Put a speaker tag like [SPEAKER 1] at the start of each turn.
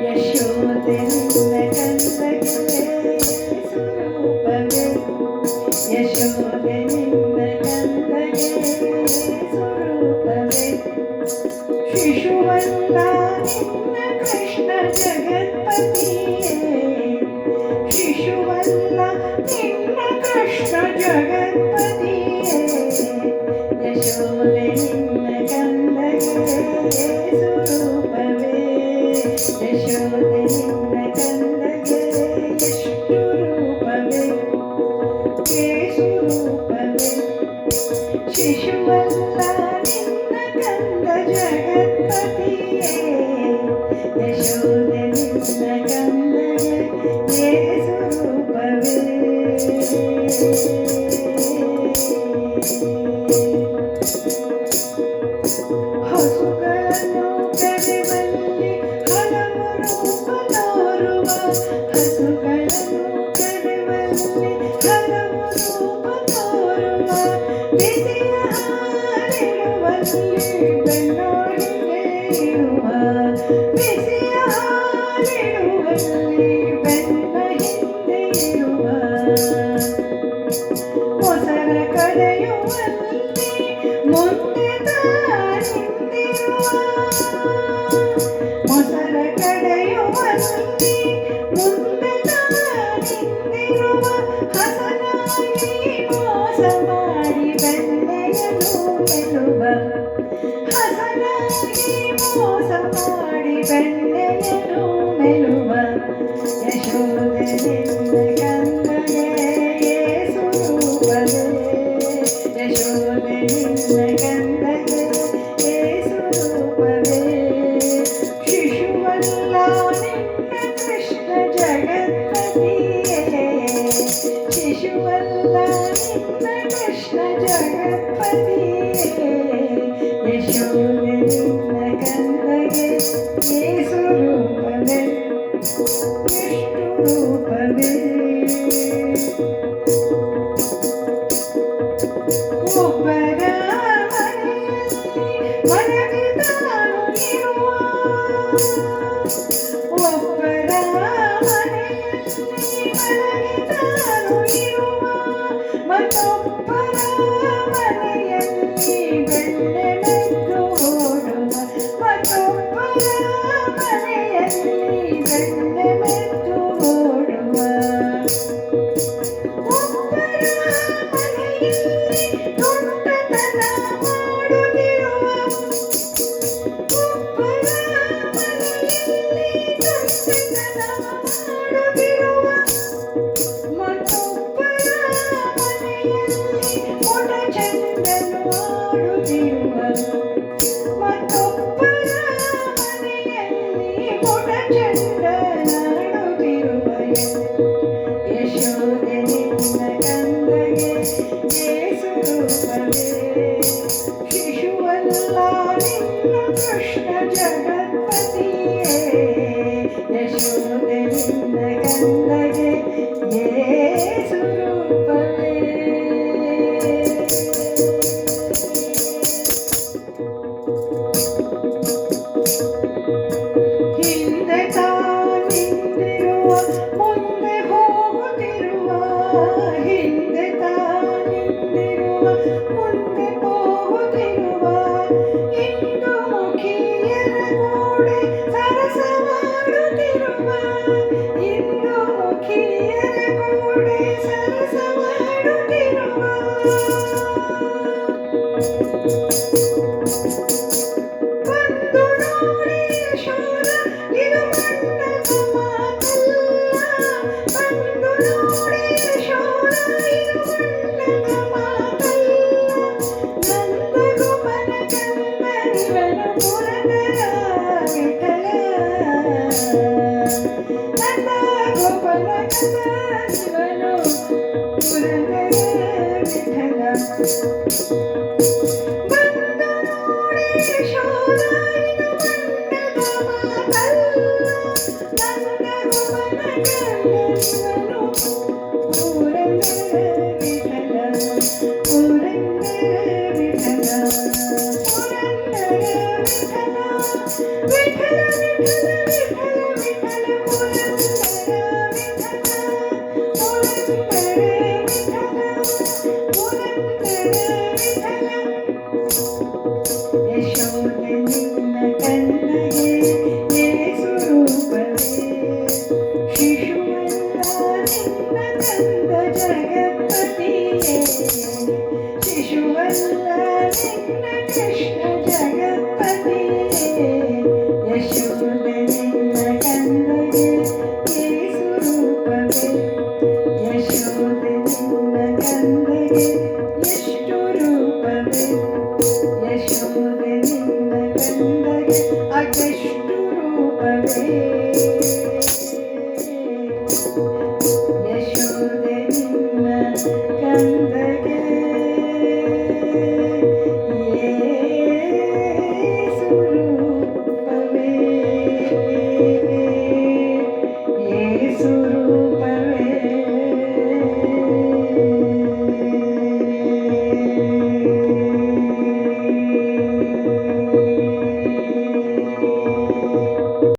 [SPEAKER 1] ಯಶೋದೆ ನಿನ್ನ ಕಂದಗೆ ಸ್ವರೂಪವೇ, ಯಶೋದೆ ನಿನ್ನ ಕಂದಗೆ ಸ್ವರೂಪವೇ, ಶಿಶುವಲ್ಲ ನಿನ್ನ ಕೃಷ್ಣ ಜಗತ್ಪತಿಯೇ, ಶಿಶುವಲ್ಲ ನಿನ್ನ ಕೃಷ್ಣ ಜಗತ್ಪತಿಯೇ, ಯಶೋದೆ ನಿನ್ನ ಕಂದಗೆ ಸ್ವರೂಪವೇ, ಯಶೋದೆ ನಿನ್ನ ಕಂದಗೆ ಎಷ್ಟು ರೂಪವೇ, ಕೇಸುರೂಪವೇ, ಶಿಶುವಲ್ಲ ನಿನ್ನ ಕಂದ ಜಗತ್ಪತಿಯೇ, ಯಶೋದೆ ನಿನ್ನ ಕಂದಗೆ ಕೇಸುರೂಪವೇ. ಹಸುಗಳನ್ನು ಕರೆವಲ್ಲಿ ಹಲವು ರೂಪ ತೋರುವ, ಹಸುಗಳನ್ನು ಕರೆವಲ್ಲಿ ಹಲವು ರೂಪ ತೋರುವ, ಬಿಸಿಯ ಹಾಲಿಡುವಲ್ಲಿ ಬೆನ್ನೋಡಿಗೆ ಇರುವ, ಬಿಸಿಯ ಹಾಲಿಡುವಲ್ಲಿ ಬೆನ್ನ ಹಿಂದೆ ಇರುವ, ಮೊಸರ ಕಡೆಯುವಲ್ಲಿ ಮುಂದೆ ತಾನಿಂದಿರುವ, ಮೊಸರ ಕಡೆಯುವಲ್ಲಿ ಮುಂದೆ ತಾನಿಂದಿರುವ, ಹಸನಾಗಿ ಮೋಸ ಮಾಡಿ ಬೆಣ್ಣೆಯನು ಮೆಲುವ, ಹಸನಾಗಿ ಮೋಸ ಮಾಡಿ ಬೆಣ್ಣೆಯನು ಮೆಲುವ, ಯಶೋದೆ ನಿನ್ನ ಕಂದಗೆ ಸ್ವರೂಪವೇ, ಯಶೋದೆ ನಿನ್ನ ಕಂದಗೆ ಸ್ವರೂಪವೇ, ಶಿಶುವಲ್ಲ ನಿನ್ನ ಕೃಷ್ಣ ಜಗತ್ಪತಿಯೇ, ಶಿಶುವಲ್ಲ ನಿನ್ನ ಕೃಷ್ಣ ಜಗತ್ಪತಿಯೇ, ಯಶೋದೆ ನಿನ್ನ ಕಂದಗೆ ಸ್ವರೂಪವೇ, ಎಷ್ಟು ರೂಪವೇ. ಒಬ್ಬರ ಮನೆಯಲ್ಲಿ ಮಲಗಿದಾನು ಇರುವ, ಒಬ್ಬರ ಮನೆಯಲ್ಲಿ ಮಲಗಿದಾನು ಇರುವ, ಮತ್ತೊಬ್ಬರ ಮನೆಯಲ್ಲಿ ಬೆಣ್ಣೆ ಮೆದ್ದು ಓಡುವ, ಮತ್ತೊಬ್ಬರ ಮನೆಯಲ್ಲಿ ಬೆಣ್ಣೆ ಮೆದ್ದು ಓಡುವ, ಒಬ್ಬರ ಮನೆಯಲ್ಲಿ ತುಂಟತನ ಮಾಡುತ್ತಿರುವ, ಒಬ್ಬರ ಮನೆಯಲ್ಲಿ ತುಂಟತನ ಮಾಡುತ್ತಿರುವ, ಮತ್ತೊಬ್ಬರ ಮನೆಯಲ್ಲಿ ಪುಟ ಚಂದನು ಆಡುತ್ತಿರುವ, ಮತ್ತೊಬ್ಬರ ಮನೆಯಲ್ಲಿ ಪುಟ ಚಂದನಾಡುತ್ತಿರುವ, ಯಶೋದೆ ನಿನ್ನ ಕಂದಗೆ ಸ್ವರೂಪವೇ, ಶಿಶುವಲ್ಲ ನಿನ್ನ ಕೃಷ್ಣ ಜಗತ್ಪತಿಯೇ, ಯಶೋದೆ ನಿನ್ನ ಕಂದಗೆ ಸ್ವರೂಪವೇ. ಹಿಂದೆ ತಾನಿಂದಿರುವ ಮುಂದೆ ಹೋಗುತ್ತಿರುವ, ಹಿಂದೆ ತಾನಿಂದಿರುವ ಮುಂದೆ ಹೋಗುತ್ತಿರುವ, ಇಂದು ಮುಖಿಯರ ಕೂಡೆ ಸರಸವಾಡುತ್ತಿರುವ, ಇಂದು ಮುಖಿಯರ ಕೂಡೆ ಸರಸವಾಡುತ್ತಿರುವ, ಬಂದು ನೋಡಿ ಯಶೋದ ಇದು ಬಣ್ಣದ ಮಾತಲ್ಲ, ಬಂದು ನೋಡಿ ಯಶೋದ ಇದು ಬಣ್ಣದ ಮಾತಲ್ಲ, ನಂದಗೋಪನ ಕಂದನಿವನು ಪುರಂದರ ವಿಠಲ, ನಂದಗೋಪನ ಕಂದನಿವನು ಪುರಂದರ ವಿಠಲ, ಬಂದು ನೋಡಿ ಯಶೋದ ಇದು ಬಣ್ಣದ ಮಾತಲ್ಲ, ಕಂದಗೆ ಯೇಸು ರೂಪವೇ ಯಶೋದೆ ನಿನ್ನ ಕಂದಗೆ ಎಷ್ಟು ರೂಪವೇ ಯಶೋದೆ ನಿನ್ನ ಕಂದಗೆ ಅದೆಷ್ಟು ರೂಪವೇ